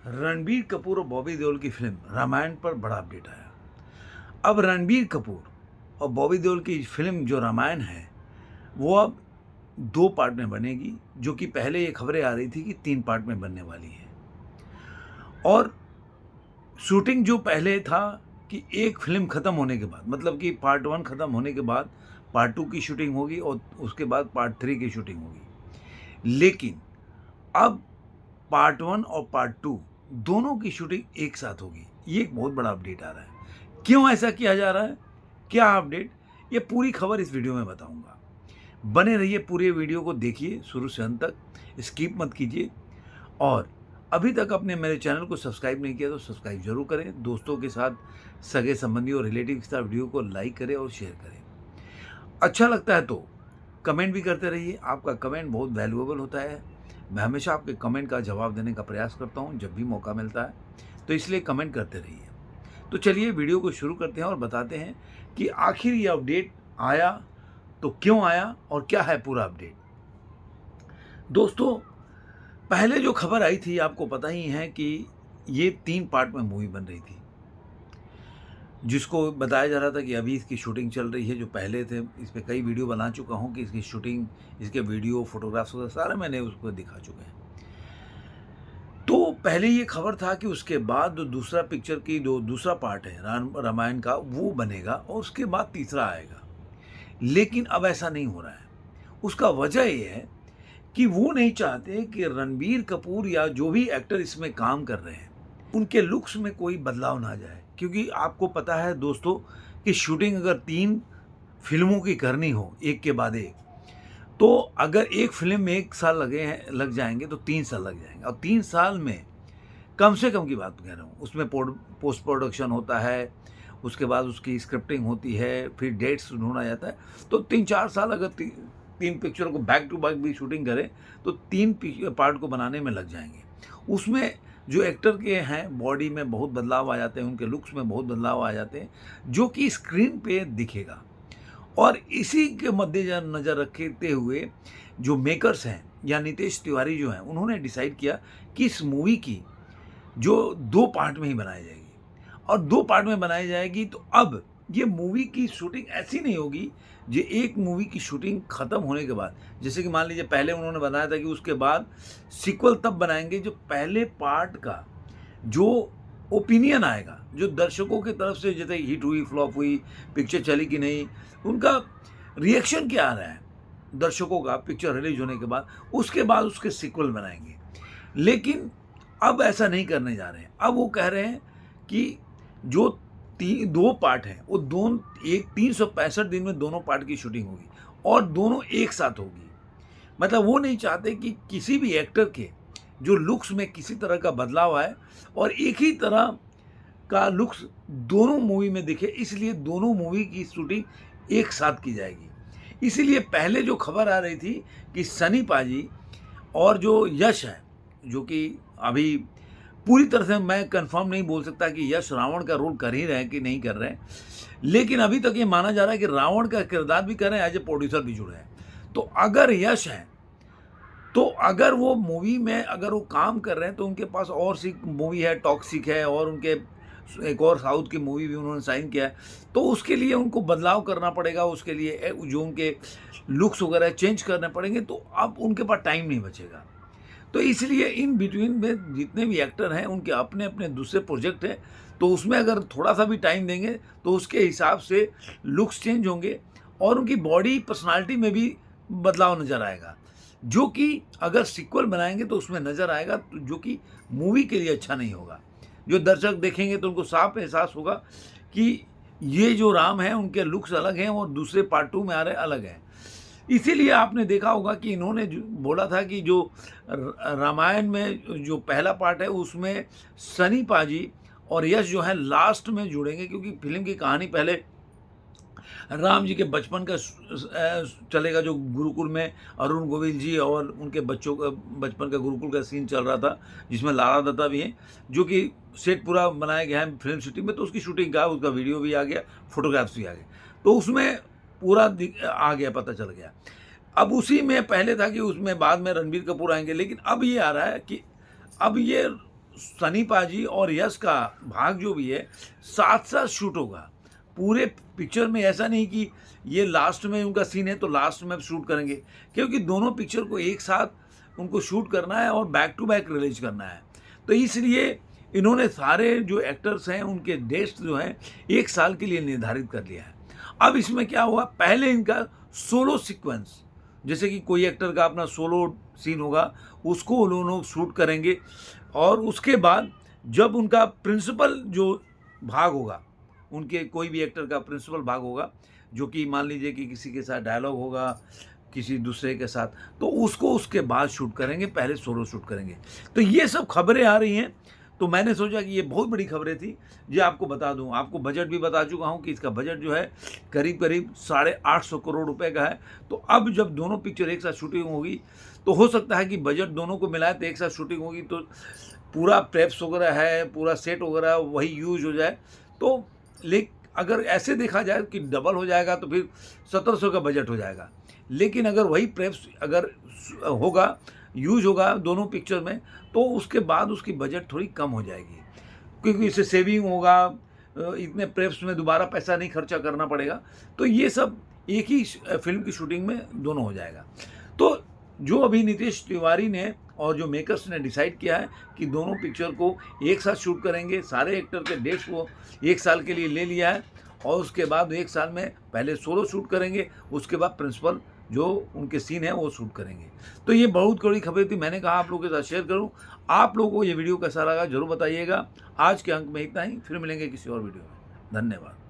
रणबीर कपूर और बॉबी देओल की फिल्म रामायण पर बड़ा अपडेट आया। अब रणबीर कपूर और बॉबी देओल की फिल्म जो रामायण है वो अब 2 पार्ट में बनेगी, जो कि पहले ये खबरें आ रही थी कि 3 पार्ट में बनने वाली है। और शूटिंग जो पहले था कि एक फिल्म ख़त्म होने के बाद, मतलब कि पार्ट 1 ख़त्म होने के बाद पार्ट 2 की शूटिंग होगी और उसके बाद पार्ट 3 की शूटिंग होगी। लेकिन अब पार्ट 1 और पार्ट 2 दोनों की शूटिंग एक साथ होगी। ये एक बहुत बड़ा अपडेट आ रहा है। क्यों ऐसा किया जा रहा है? क्या अपडेट? ये पूरी खबर इस वीडियो में बताऊंगा। बने रहिए, पूरे वीडियो को देखिए शुरू से अंत तक, स्किप मत कीजिए। और अभी तक आपने मेरे चैनल को सब्सक्राइब नहीं किया तो सब्सक्राइब जरूर करें। दोस्तों के साथ, सगे संबंधियों और रिलेटिव के साथ वीडियो को लाइक करें और शेयर करें। अच्छा लगता है तो कमेंट भी करते रहिए। आपका कमेंट बहुत वैल्यूएबल होता है। मैं हमेशा आपके कमेंट का जवाब देने का प्रयास करता हूं जब भी मौका मिलता है, तो इसलिए कमेंट करते रहिए। तो चलिए वीडियो को शुरू करते हैं और बताते हैं कि आखिर ये अपडेट आया तो क्यों आया और क्या है पूरा अपडेट। दोस्तों, पहले जो खबर आई थी आपको पता ही है कि ये 3 पार्ट में मूवी बन रही थी, जिसको बताया जा रहा था कि अभी इसकी शूटिंग चल रही है। जो पहले थे, इस पे कई वीडियो बना चुका हूँ कि इसकी शूटिंग, इसके वीडियो, फोटोग्राफ्स वगैरह सारे मैंने उसको दिखा चुके हैं। तो पहले ये खबर था कि उसके बाद जो दूसरा पिक्चर की जो दूसरा पार्ट है रामायण का, वो बनेगा और उसके बाद तीसरा आएगा। लेकिन अब ऐसा नहीं हो रहा है। उसका वजह ये है कि वो नहीं चाहते कि रणबीर कपूर या जो भी एक्टर इसमें काम कर रहे हैं, उनके लुक्स में कोई बदलाव ना जाए। क्योंकि आपको पता है दोस्तों कि शूटिंग अगर 3 फिल्मों की करनी हो एक के बाद एक, तो अगर एक फिल्म में 1 साल लग जाएंगे तो 3 साल लग जाएंगे। और 3 साल में कम से कम की बात कह रहा हूँ, उसमें पोस्ट प्रोडक्शन होता है, उसके बाद उसकी स्क्रिप्टिंग होती है, फिर डेट्स ढूंढा जाता है। तो 3-4 साल अगर 3 पिक्चरों को बैक टू बैक भी शूटिंग करें तो 3 पार्ट को बनाने में लग जाएंगे। उसमें जो एक्टर के हैं बॉडी में बहुत बदलाव आ जाते हैं, उनके लुक्स में बहुत बदलाव आ जाते हैं, जो कि स्क्रीन पे दिखेगा। और इसी के मद्देनजर रखते हुए जो मेकर्स हैं या नितेश तिवारी जो हैं, उन्होंने डिसाइड किया कि इस मूवी की जो 2 पार्ट में ही बनाई जाएगी। और 2 पार्ट में बनाई जाएगी तो अब ये मूवी की शूटिंग ऐसी नहीं होगी, जो एक मूवी की शूटिंग खत्म होने के बाद, जैसे कि मान लीजिए पहले उन्होंने बनाया था कि उसके बाद सीक्वल तब बनाएंगे जो पहले पार्ट का जो ओपिनियन आएगा, जो दर्शकों की तरफ से, जैसे हिट हुई, फ्लॉप हुई, पिक्चर चली कि नहीं, उनका रिएक्शन क्या आ रहा है दर्शकों का पिक्चर रिलीज होने के बाद, उसके बाद उसके सीक्वल बनाएंगे। लेकिन अब ऐसा नहीं करने जा रहे हैं। अब वो कह रहे हैं कि जो 2 पार्ट हैं वो एक 365 दिन में दोनों पार्ट की शूटिंग होगी और दोनों एक साथ होगी। मतलब वो नहीं चाहते कि किसी भी एक्टर के जो लुक्स में किसी तरह का बदलाव आए और एक ही तरह का लुक्स दोनों मूवी में दिखे, इसलिए दोनों मूवी की शूटिंग एक साथ की जाएगी। इसीलिए पहले जो खबर आ रही थी कि सनी पाजी और जो यश है, जो कि अभी पूरी तरह से मैं कंफर्म नहीं बोल सकता कि यश रावण का रोल कर ही रहे हैं कि नहीं कर रहे हैं, लेकिन अभी तक ये माना जा रहा है कि रावण का किरदार भी कर रहे हैं, एज ए प्रोड्यूसर भी जुड़े हैं। तो अगर यश है, तो अगर वो मूवी में अगर वो काम कर रहे हैं तो उनके पास और सी मूवी है, टॉक्सिक है, और उनके एक और साउथ की मूवी भी उन्होंने साइन किया है। तो उसके लिए उनको बदलाव करना पड़ेगा, उसके लिए जो उनके लुक्स वगैरह चेंज करने पड़ेंगे, तो अब उनके पास टाइम नहीं बचेगा। तो इसलिए इन बिटवीन में जितने भी एक्टर हैं उनके अपने अपने दूसरे प्रोजेक्ट हैं, तो उसमें अगर थोड़ा सा भी टाइम देंगे तो उसके हिसाब से लुक्स चेंज होंगे और उनकी बॉडी पर्सनालिटी में भी बदलाव नज़र आएगा, जो कि अगर सीक्वल बनाएंगे तो उसमें नज़र आएगा, जो कि मूवी के लिए अच्छा नहीं होगा। जो दर्शक देखेंगे तो उनको साफ एहसास होगा कि ये जो राम है उनके लुक्स अलग हैं और दूसरे पार्ट 2 में आ रहे अलग हैं। इसीलिए आपने देखा होगा कि इन्होंने बोला था कि जो रामायण में जो पहला पार्ट है उसमें सनी पाजी और यश जो है लास्ट में जुड़ेंगे, क्योंकि फिल्म की कहानी पहले राम जी के बचपन का चलेगा, जो गुरुकुल में अरुण गोविल जी और उनके बच्चों का बचपन का गुरुकुल का सीन चल रहा था, जिसमें लारा दत्ता भी है, जो कि सेट पूरा बनाया गया है फिल्म सिटी में। तो उसकी शूटिंग का उसका वीडियो भी आ गया, फोटोग्राफ्स भी आ गए, तो उसमें पूरा आ गया, पता चल गया। अब उसी में पहले था कि उसमें बाद में रणबीर कपूर आएंगे, लेकिन अब ये आ रहा है कि अब ये सनी पाजी और यश का भाग जो भी है साथ साथ शूट होगा पूरे पिक्चर में। ऐसा नहीं कि ये लास्ट में उनका सीन है तो लास्ट में शूट करेंगे, क्योंकि दोनों पिक्चर को एक साथ उनको शूट करना है और बैक टू बैक रिलीज करना है। तो इसलिए इन्होंने सारे जो एक्टर्स हैं उनके डेट्स जो हैं 1 साल के लिए निर्धारित कर लिया है। अब इसमें क्या हुआ, पहले इनका सोलो सीक्वेंस, जैसे कि कोई एक्टर का अपना सोलो सीन होगा उसको उन्होंने शूट करेंगे, और उसके बाद जब उनका प्रिंसिपल जो भाग होगा, उनके कोई भी एक्टर का प्रिंसिपल भाग होगा, जो कि मान लीजिए कि किसी के साथ डायलॉग होगा किसी दूसरे के साथ, तो उसको उसके बाद शूट करेंगे, पहले सोलो शूट करेंगे। तो ये सब खबरें आ रही हैं, तो मैंने सोचा कि ये बहुत बड़ी खबरें थी, ये आपको बता दूं। आपको बजट भी बता चुका हूं कि इसका बजट जो है करीब करीब 850 करोड़ रुपए का है। तो अब जब दोनों पिक्चर एक साथ शूटिंग होगी तो हो सकता है कि बजट दोनों को मिलाए तो एक साथ शूटिंग होगी, तो पूरा प्रेप्स वगैरह है, पूरा सेट वगैरह वही यूज हो जाए। तो अगर ऐसे देखा जाए कि डबल हो जाएगा तो फिर 1700 का बजट हो जाएगा, लेकिन अगर वही प्रेप्स अगर होगा, यूज होगा दोनों पिक्चर में, तो उसके बाद उसकी बजट थोड़ी कम हो जाएगी, क्योंकि इससे सेविंग होगा, इतने प्रेप्स में दोबारा पैसा नहीं खर्चा करना पड़ेगा। तो ये सब एक ही फिल्म की शूटिंग में दोनों हो जाएगा। तो जो अभी नीतीश तिवारी ने और जो मेकर्स ने डिसाइड किया है कि दोनों पिक्चर को एक साथ शूट करेंगे, सारे एक्टर के डेट्स को 1 साल के लिए ले लिया है, और उसके बाद 1 साल में पहले सोलो शूट करेंगे, उसके बाद प्रिंसिपल जो उनके सीन है वो शूट करेंगे। तो ये बहुत बड़ी खबर थी, मैंने कहा आप लोगों के साथ शेयर करूं। आप लोगों को ये वीडियो कैसा लगा जरूर बताइएगा। आज के अंक में इतना ही, फिर मिलेंगे किसी और वीडियो में। धन्यवाद।